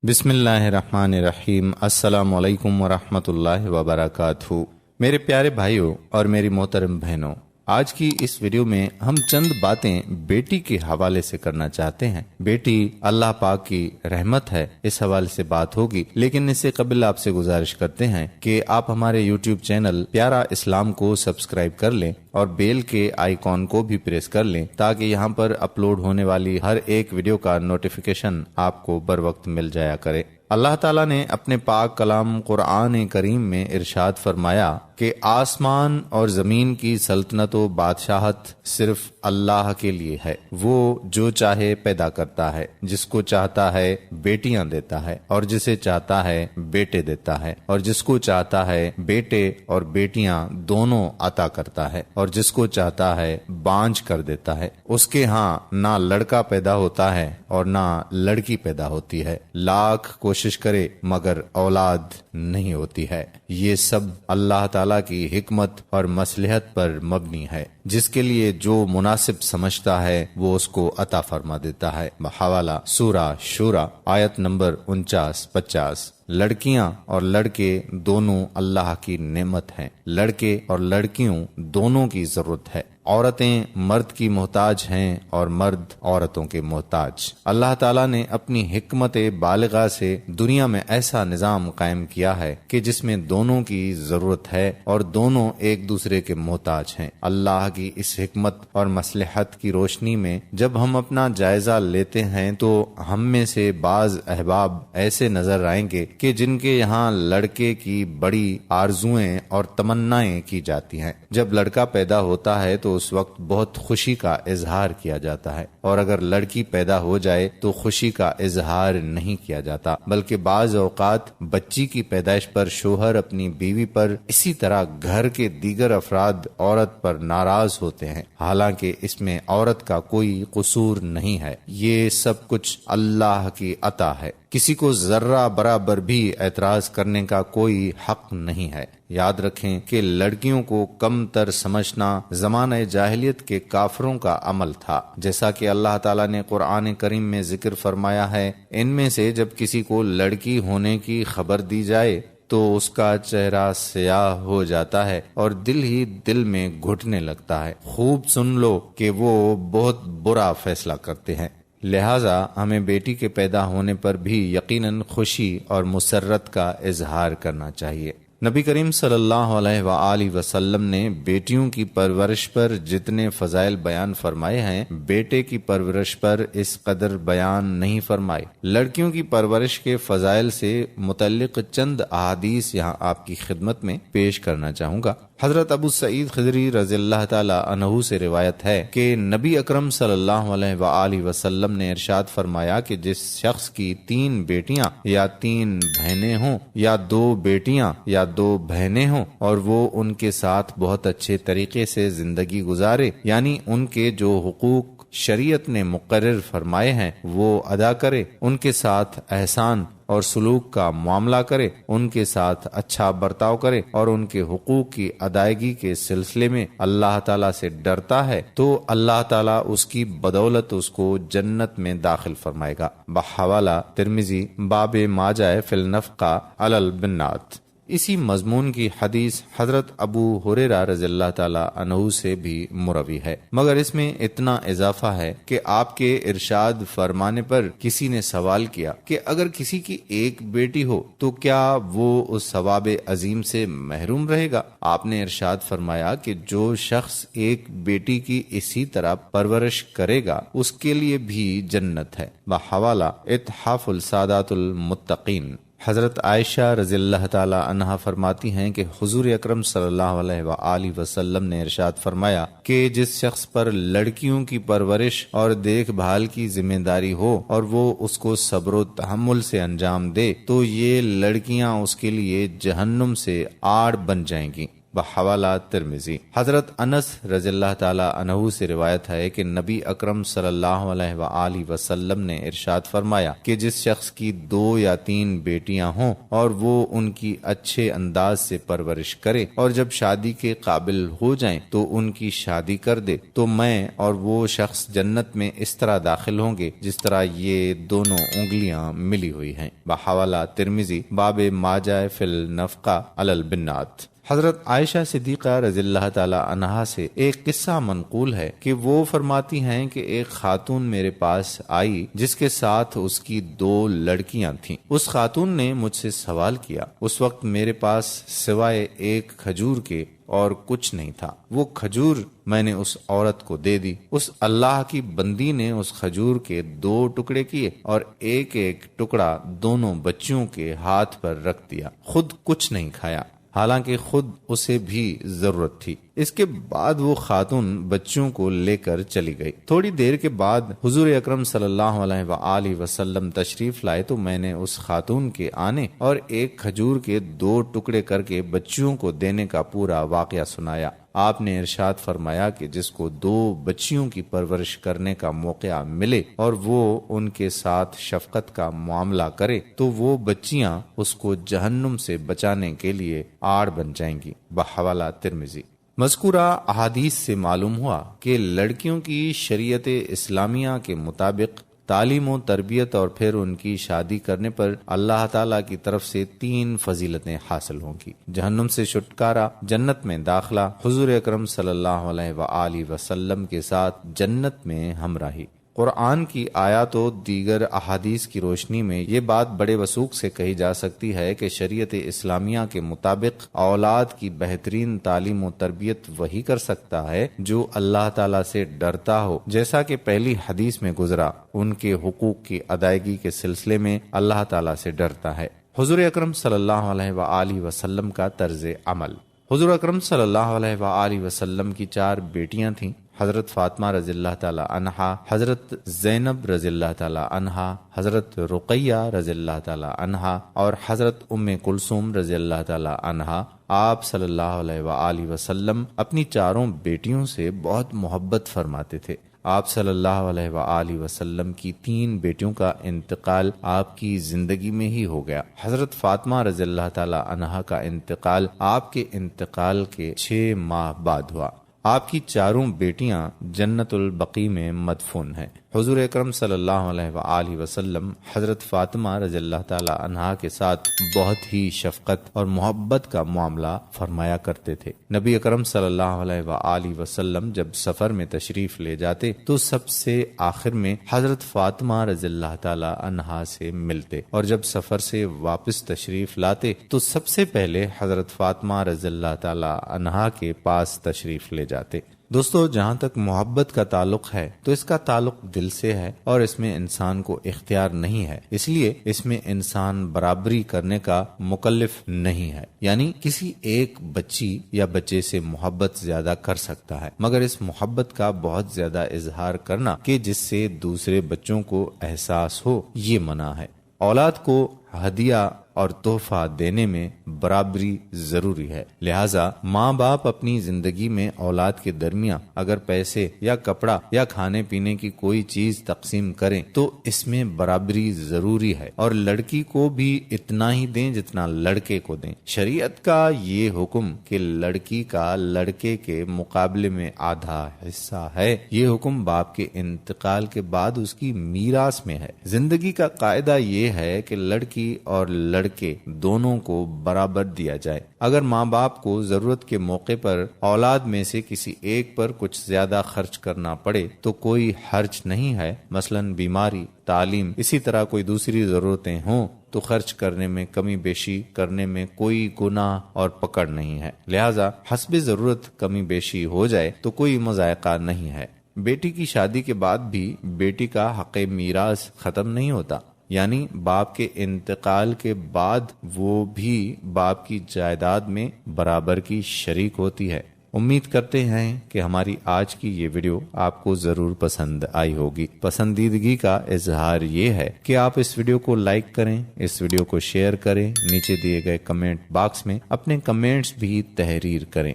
بسم اللہ الرحمن الرحیم۔ السلام علیکم ورحمۃ اللہ وبرکاتہ۔ میرے پیارے بھائیوں اور میری محترم بہنوں، آج کی اس ویڈیو میں ہم چند باتیں بیٹی کے حوالے سے کرنا چاہتے ہیں۔ بیٹی اللہ پاک کی رحمت ہے، اس حوالے سے بات ہوگی، لیکن اس سے قبل آپ سے گزارش کرتے ہیں کہ آپ ہمارے یوٹیوب چینل پیارا اسلام کو سبسکرائب کر لیں اور بیل کے آئیکن کو بھی پریس کر لیں تاکہ یہاں پر اپلوڈ ہونے والی ہر ایک ویڈیو کا نوٹیفیکیشن آپ کو بر وقت مل جایا کرے۔ اللہ تعالیٰ نے اپنے پاک کلام قرآن کریم میں ارشاد فرمایا کہ آسمان اور زمین کی سلطنت و بادشاہت صرف اللہ کے لیے ہے۔ وہ جو چاہے پیدا کرتا ہے، جس کو چاہتا ہے بیٹیاں دیتا ہے اور جسے چاہتا ہے بیٹے دیتا ہے، اور جس کو چاہتا ہے بیٹے اور بیٹیاں دونوں عطا کرتا ہے، اور جس کو چاہتا ہے بانجھ کر دیتا ہے۔ اس کے ہاں نہ لڑکا پیدا ہوتا ہے اور نہ لڑکی پیدا ہوتی ہے، لاکھ کوشش کرے مگر اولاد نہیں ہوتی ہے۔ یہ سب اللہ تعالیٰ کی حکمت اور مصلحت پر مبنی ہے، جس کے لیے جو مناسب سمجھتا ہے وہ اس کو عطا فرما دیتا ہے۔ بحوالہ سورہ شورى آیت نمبر 49-50۔ لڑکیاں اور لڑکے دونوں اللہ کی نعمت ہیں، لڑکے اور لڑکیوں دونوں کی ضرورت ہے۔ عورتیں مرد کی محتاج ہیں اور مرد عورتوں کے محتاج۔ اللہ تعالیٰ نے اپنی حکمت بالغہ سے دنیا میں ایسا نظام قائم کیا ہے کہ جس میں دونوں کی ضرورت ہے اور دونوں ایک دوسرے کے محتاج ہیں۔ اللہ کی اس حکمت اور مصلحت کی روشنی میں جب ہم اپنا جائزہ لیتے ہیں تو ہم میں سے بعض احباب ایسے نظر آئیں گے کہ جن کے یہاں لڑکے کی بڑی آرزوئیں اور تمنائیں کی جاتی ہیں۔ جب لڑکا پیدا ہوتا ہے تو اس وقت بہت خوشی کا اظہار کیا جاتا ہے، اور اگر لڑکی پیدا ہو جائے تو خوشی کا اظہار نہیں کیا جاتا، بلکہ بعض اوقات بچی کی پیدائش پر شوہر اپنی بیوی پر، اسی طرح گھر کے دیگر افراد عورت پر ناراض ہوتے ہیں، حالانکہ اس میں عورت کا کوئی قصور نہیں ہے۔ یہ سب کچھ اللہ کی عطا ہے، کسی کو ذرہ برابر بھی اعتراض کرنے کا کوئی حق نہیں ہے۔ یاد رکھیں کہ لڑکیوں کو کم تر سمجھنا زمانہ جاہلیت کے کافروں کا عمل تھا، جیسا کہ اللہ تعالیٰ نے قرآن کریم میں ذکر فرمایا ہے، ان میں سے جب کسی کو لڑکی ہونے کی خبر دی جائے تو اس کا چہرہ سیاہ ہو جاتا ہے اور دل ہی دل میں گھٹنے لگتا ہے۔ خوب سن لو کہ وہ بہت برا فیصلہ کرتے ہیں۔ لہٰذا ہمیں بیٹی کے پیدا ہونے پر بھی یقیناً خوشی اور مسرت کا اظہار کرنا چاہیے۔ نبی کریم صلی اللہ علیہ وآلہ وسلم نے بیٹیوں کی پرورش پر جتنے فضائل بیان فرمائے ہیں، بیٹے کی پرورش پر اس قدر بیان نہیں فرمائے۔ لڑکیوں کی پرورش کے فضائل سے متعلق چند احادیث یہاں آپ کی خدمت میں پیش کرنا چاہوں گا۔ حضرت ابو سعید خدری رضی اللہ تعالی عنہ سے روایت ہے کہ نبی اکرم صلی اللہ علیہ وآلہ وسلم نے ارشاد فرمایا کہ جس شخص کی 3 بیٹیاں یا 3 بہنیں ہوں، یا 2 بیٹیاں یا 2 بہنیں ہوں، اور وہ ان کے ساتھ بہت اچھے طریقے سے زندگی گزارے، یعنی ان کے جو حقوق شریعت نے مقرر فرمائے ہیں وہ ادا کرے، ان کے ساتھ احسان اور سلوک کا معاملہ کرے، ان کے ساتھ اچھا برتاؤ کرے، اور ان کے حقوق کی ادائیگی کے سلسلے میں اللہ تعالیٰ سے ڈرتا ہے، تو اللہ تعالیٰ اس کی بدولت اس کو جنت میں داخل فرمائے گا۔ بحوالہ ترمذی باب ما جاء فی النفقہ علی البنات۔ اسی مضمون کی حدیث حضرت ابو ہریرہ رضی اللہ تعالی عنہ سے بھی مروی ہے، مگر اس میں اتنا اضافہ ہے کہ آپ کے ارشاد فرمانے پر کسی نے سوال کیا کہ اگر کسی کی ایک بیٹی ہو تو کیا وہ اس ثواب عظیم سے محروم رہے گا؟ آپ نے ارشاد فرمایا کہ جو شخص ایک بیٹی کی اسی طرح پرورش کرے گا اس کے لیے بھی جنت ہے۔ بحوالہ اتحاف السادات المتقین۔ حضرت عائشہ رضی اللہ تعالی عنہا فرماتی ہیں کہ حضور اکرم صلی اللہ علیہ وآلہ وسلم نے ارشاد فرمایا کہ جس شخص پر لڑکیوں کی پرورش اور دیکھ بھال کی ذمہ داری ہو اور وہ اس کو صبر و تحمل سے انجام دے تو یہ لڑکیاں اس کے لیے جہنم سے آڑ بن جائیں گی۔ بحوالہ ترمذی۔ حضرت انس رضی اللہ تعالی عنہ سے روایت ہے کہ نبی اکرم صلی اللہ علیہ وآلہ وسلم نے ارشاد فرمایا کہ جس شخص کی 2 یا 3 بیٹیاں ہوں اور وہ ان کی اچھے انداز سے پرورش کرے اور جب شادی کے قابل ہو جائیں تو ان کی شادی کر دے تو میں اور وہ شخص جنت میں اس طرح داخل ہوں گے جس طرح یہ دونوں انگلیاں ملی ہوئی ہیں۔ بحوالہ ترمذی، باب ما جاء فی النفقہ علی البنات۔ حضرت عائشہ صدیقہ رضی اللہ تعالی عنہا سے ایک قصہ منقول ہے کہ وہ فرماتی ہیں کہ ایک خاتون میرے پاس آئی جس کے ساتھ اس کی 2 لڑکیاں تھیں۔ اس خاتون نے مجھ سے سوال کیا۔ اس وقت میرے پاس سوائے ایک کھجور کے اور کچھ نہیں تھا۔ وہ کھجور میں نے اس عورت کو دے دی۔ اس اللہ کی بندی نے اس کھجور کے 2 ٹکڑے کیے اور ایک ایک ٹکڑا دونوں بچیوں کے ہاتھ پر رکھ دیا، خود کچھ نہیں کھایا، حالانکہ خود اسے بھی ضرورت تھی۔ اس کے بعد وہ خاتون بچوں کو لے کر چلی گئی۔ تھوڑی دیر کے بعد حضور اکرم صلی اللہ علیہ وآلہ وسلم تشریف لائے تو میں نے اس خاتون کے آنے اور ایک کھجور کے 2 ٹکڑے کر کے بچیوں کو دینے کا پورا واقعہ سنایا۔ آپ نے ارشاد فرمایا کہ جس کو 2 بچیوں کی پرورش کرنے کا موقع ملے اور وہ ان کے ساتھ شفقت کا معاملہ کرے تو وہ بچیاں اس کو جہنم سے بچانے کے لیے آڑ بن جائیں گی۔ بحوالہ ترمذی۔ مذکورہ احادیث سے معلوم ہوا کہ لڑکیوں کی شریعت اسلامیہ کے مطابق تعلیم و تربیت اور پھر ان کی شادی کرنے پر اللہ تعالیٰ کی طرف سے 3 فضیلتیں حاصل ہوں گی: جہنم سے چھٹکارا، جنت میں داخلہ، حضور اکرم صلی اللہ علیہ وآلہ وسلم کے ساتھ جنت میں ہمراہی۔ قرآن کی آیات و دیگر احادیث کی روشنی میں یہ بات بڑے وثوق سے کہی جا سکتی ہے کہ شریعت اسلامیہ کے مطابق اولاد کی بہترین تعلیم و تربیت وہی کر سکتا ہے جو اللہ تعالیٰ سے ڈرتا ہو، جیسا کہ پہلی حدیث میں گزرا، ان کے حقوق کی ادائیگی کے سلسلے میں اللہ تعالیٰ سے ڈرتا ہے۔ حضور اکرم صلی اللہ علیہ وآلہ وسلم کا طرز عمل۔ حضور اکرم صلی اللہ علیہ وآلہ وسلم کی 4 بیٹیاں تھیں: حضرت فاطمہ رضی اللہ تعالی عنہا، حضرت زینب رضی اللہ تعالی عنہا، حضرت رقیہ رضی اللہ تعالی عنہا اور حضرت ام کلثوم رضی اللہ تعالی عنہا۔ آپ صلی اللہ علیہ وآلہ وسلم اپنی 4 بیٹیوں سے بہت محبت فرماتے تھے۔ آپ صلی اللہ علیہ وآلہ وسلم کی 3 بیٹیوں کا انتقال آپ کی زندگی میں ہی ہو گیا۔ حضرت فاطمہ رضی اللہ تعالی عنہا کا انتقال آپ کے انتقال کے 6 ماہ بعد ہوا۔ آپ کی 4 بیٹیاں جنت البقیع میں مدفون ہیں۔ حضور اکرم صلی اللہ علیہ وآلہ وسلم حضرت فاطمہ رضی اللہ تعالی عنہا کے ساتھ بہت ہی شفقت اور محبت کا معاملہ فرمایا کرتے تھے۔ نبی اکرم صلی اللہ علیہ وآلہ وسلم جب سفر میں تشریف لے جاتے تو سب سے آخر میں حضرت فاطمہ رضی اللہ تعالی عنہا سے ملتے، اور جب سفر سے واپس تشریف لاتے تو سب سے پہلے حضرت فاطمہ رضی اللہ تعالی عنہا کے پاس تشریف لے جاتے۔ دوستو، جہاں تک محبت کا تعلق ہے تو اس کا تعلق دل سے ہے اور اس میں انسان کو اختیار نہیں ہے، اس لیے اس میں انسان برابری کرنے کا مکلف نہیں ہے، یعنی کسی ایک بچی یا بچے سے محبت زیادہ کر سکتا ہے، مگر اس محبت کا بہت زیادہ اظہار کرنا کہ جس سے دوسرے بچوں کو احساس ہو، یہ منع ہے۔ اولاد کو ہدیہ اور تحفہ دینے میں برابری ضروری ہے، لہٰذا ماں باپ اپنی زندگی میں اولاد کے درمیان اگر پیسے یا کپڑا یا کھانے پینے کی کوئی چیز تقسیم کریں تو اس میں برابری ضروری ہے، اور لڑکی کو بھی اتنا ہی دیں جتنا لڑکے کو دیں۔ شریعت کا یہ حکم کہ لڑکی کا لڑکے کے مقابلے میں آدھا حصہ ہے، یہ حکم باپ کے انتقال کے بعد اس کی میراث میں ہے۔ زندگی کا قاعدہ یہ ہے کہ لڑکی اور لڑکے دونوں کو برابر دیا جائے۔ اگر ماں باپ کو ضرورت کے موقع پر اولاد میں سے کسی ایک پر کچھ زیادہ خرچ کرنا پڑے تو کوئی حرج نہیں ہے، مثلا بیماری، تعلیم، اسی طرح کوئی دوسری ضرورتیں ہوں تو خرچ کرنے میں کمی بیشی کرنے میں کوئی گناہ اور پکڑ نہیں ہے، لہذا حسب ضرورت کمی بیشی ہو جائے تو کوئی مضائقہ نہیں ہے۔ بیٹی کی شادی کے بعد بھی بیٹی کا حق میراث ختم نہیں ہوتا، یعنی باپ کے انتقال کے بعد وہ بھی باپ کی جائیداد میں برابر کی شریک ہوتی ہے۔ امید کرتے ہیں کہ ہماری آج کی یہ ویڈیو آپ کو ضرور پسند آئی ہوگی۔ پسندیدگی کا اظہار یہ ہے کہ آپ اس ویڈیو کو لائک کریں، اس ویڈیو کو شیئر کریں، نیچے دیے گئے کمنٹ باکس میں اپنے کمنٹس بھی تحریر کریں۔